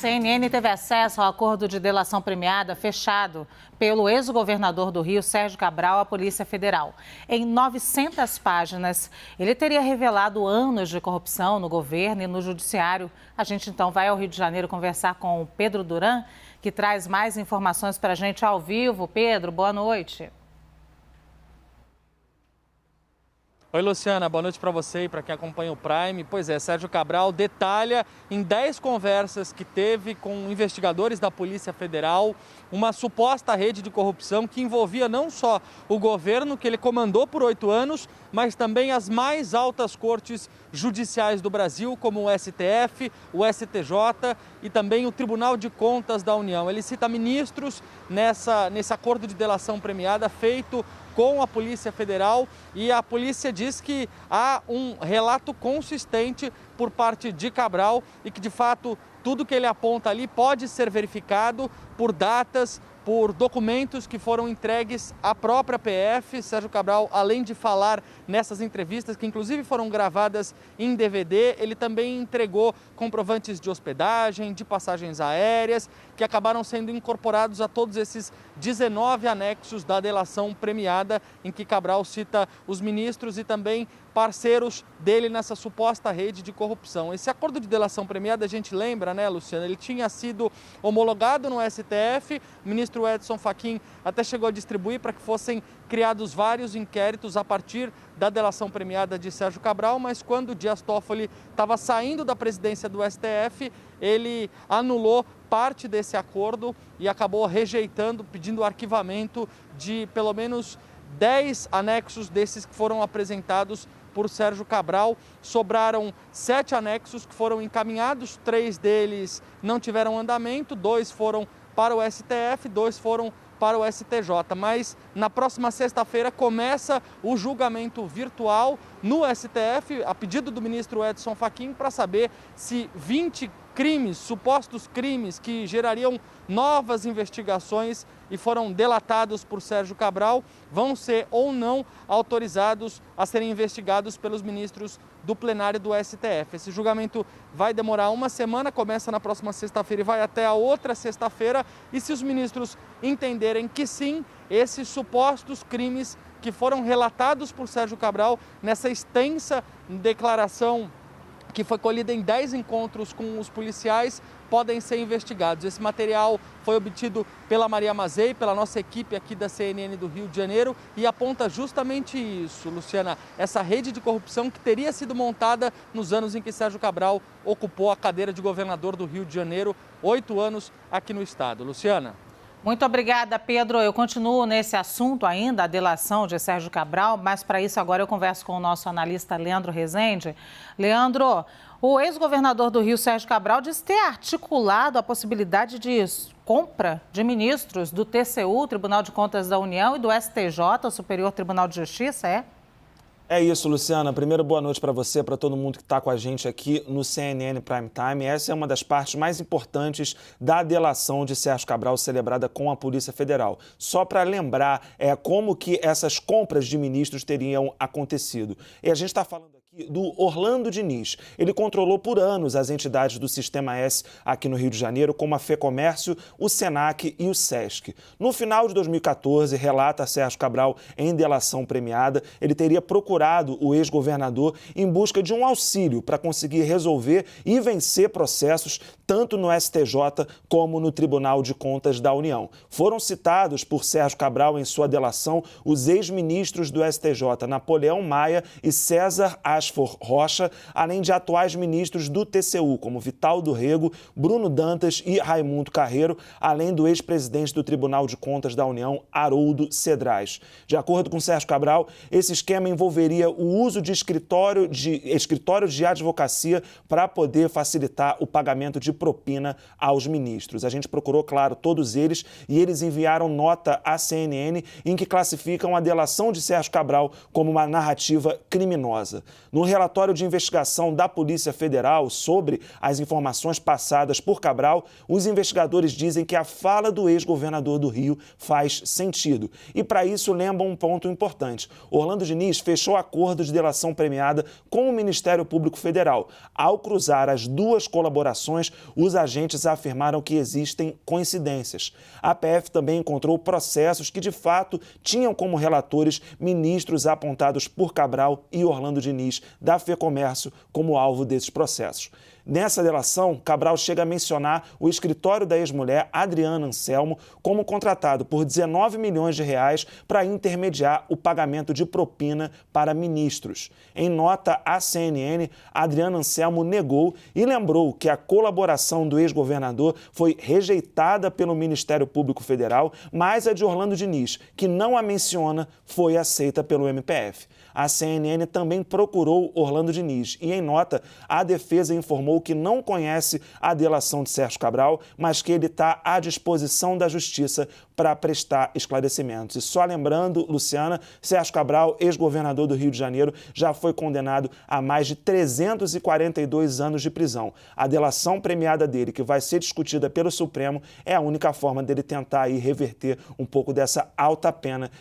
CNN teve acesso ao acordo de delação premiada fechado pelo ex-governador do Rio, Sérgio Cabral, à Polícia Federal. Em 900 páginas, ele teria revelado anos de corrupção no governo e no judiciário. A gente, então, vai ao Rio de Janeiro conversar com o Pedro Duran, que traz mais informações para a gente ao vivo. Pedro, boa noite. Oi, Luciana, boa noite para você e para quem acompanha o Prime. Pois é, Sérgio Cabral detalha em 10 conversas que teve com investigadores da Polícia Federal uma suposta rede de corrupção que envolvia não só o governo, que ele comandou por 8 anos, mas também as mais altas cortes judiciais do Brasil, como o STF, o STJ e também o Tribunal de Contas da União. Ele cita ministros nesse acordo de delação premiada feito com a Polícia Federal, e a polícia diz que há um relato consistente por parte de Cabral e que, de fato, tudo que ele aponta ali pode ser verificado por datas, por documentos que foram entregues à própria PF. Sérgio Cabral, além de falar nessas entrevistas, que inclusive foram gravadas em DVD, ele também entregou comprovantes de hospedagem, de passagens aéreas, que acabaram sendo incorporados a todos esses 19 anexos da delação premiada, em que Cabral cita os ministros e também parceiros dele nessa suposta rede de corrupção. Esse acordo de delação premiada, a gente lembra, né, Luciana? Ele tinha sido homologado no STF, o ministro Edson Fachin até chegou a distribuir para que fossem criados vários inquéritos a partir da delação premiada de Sérgio Cabral, mas quando Dias Toffoli estava saindo da presidência do STF, ele anulou parte desse acordo e acabou rejeitando, pedindo o arquivamento de pelo menos 10 anexos desses que foram apresentados por Sérgio Cabral. Sobraram 7 anexos que foram encaminhados, 3 deles não tiveram andamento, 2 foram para o STF, 2 foram para o STJ. Mas na próxima sexta-feira começa o julgamento virtual no STF, a pedido do ministro Edson Fachin, para saber se 20 crimes, supostos crimes que gerariam novas investigações e foram delatados por Sérgio Cabral, vão ser ou não autorizados a serem investigados pelos ministros do plenário do STF. Esse julgamento vai demorar uma semana, começa na próxima sexta-feira e vai até a outra sexta-feira. E se os ministros entenderem que sim, esses supostos crimes que foram relatados por Sérgio Cabral nessa extensa declaração que foi colhida em 10 encontros com os policiais, podem ser investigados. Esse material foi obtido pela Maria Mazei, pela nossa equipe aqui da CNN do Rio de Janeiro, e aponta justamente isso, Luciana, essa rede de corrupção que teria sido montada nos anos em que Sérgio Cabral ocupou a cadeira de governador do Rio de Janeiro, 8 anos aqui no estado. Luciana. Muito obrigada, Pedro. Eu continuo nesse assunto ainda, a delação de Sérgio Cabral, mas para isso agora eu converso com o nosso analista Leandro Rezende. Leandro, o ex-governador do Rio, Sérgio Cabral, disse ter articulado a possibilidade de compra de ministros do TCU, Tribunal de Contas da União, e do STJ, o Superior Tribunal de Justiça, é? É isso, Luciana. Primeiro, boa noite para você, para todo mundo que está com a gente aqui no CNN Prime Time. Essa é uma das partes mais importantes da delação de Sérgio Cabral celebrada com a Polícia Federal. Só para lembrar como que essas compras de ministros teriam acontecido. E a gente está falando aqui do Orlando Diniz. Ele controlou por anos as entidades do Sistema S aqui no Rio de Janeiro, como a FEComércio, o SENAC e o SESC. No final de 2014, relata Sérgio Cabral em delação premiada, ele teria procurado o ex-governador em busca de um auxílio para conseguir resolver e vencer processos tanto no STJ como no Tribunal de Contas da União. Foram citados por Sérgio Cabral em sua delação os ex-ministros do STJ, Napoleão Maia e César Asfor Rocha, além de atuais ministros do TCU, como Vital do Rego, Bruno Dantas e Raimundo Carreiro, além do ex-presidente do Tribunal de Contas da União, Haroldo Cedrais. De acordo com Sérgio Cabral, esse esquema envolveria o uso de escritórios de advocacia para poder facilitar o pagamento de propina aos ministros. A gente procurou, claro, todos eles e eles enviaram nota à CNN em que classificam a delação de Sérgio Cabral como uma narrativa criminosa. No relatório de investigação da Polícia Federal sobre as informações passadas por Cabral, os investigadores dizem que a fala do ex-governador do Rio faz sentido. E para isso lembram um ponto importante. Orlando Diniz fechou acordo de delação premiada com o Ministério Público Federal. Ao cruzar as duas colaborações, os agentes afirmaram que existem coincidências. A PF também encontrou processos que, de fato, tinham como relatores ministros apontados por Cabral e Orlando Diniz, da FEComércio, como alvo desses processos. Nessa delação, Cabral chega a mencionar o escritório da ex-mulher Adriana Anselmo como contratado por 19 milhões de reais para intermediar o pagamento de propina para ministros. Em nota à CNN, Adriana Anselmo negou e lembrou que a colaboração do ex-governador foi rejeitada pelo Ministério Público Federal, mas a de Orlando Diniz, que não a menciona, foi aceita pelo MPF. A CNN também procurou Orlando Diniz e, em nota, a defesa informou que não conhece a delação de Sérgio Cabral, mas que ele está à disposição da Justiça para prestar esclarecimentos. E só lembrando, Luciana, Sérgio Cabral, ex-governador do Rio de Janeiro, já foi condenado a mais de 342 anos de prisão. A delação premiada dele, que vai ser discutida pelo Supremo, é a única forma dele tentar aí reverter um pouco dessa alta pena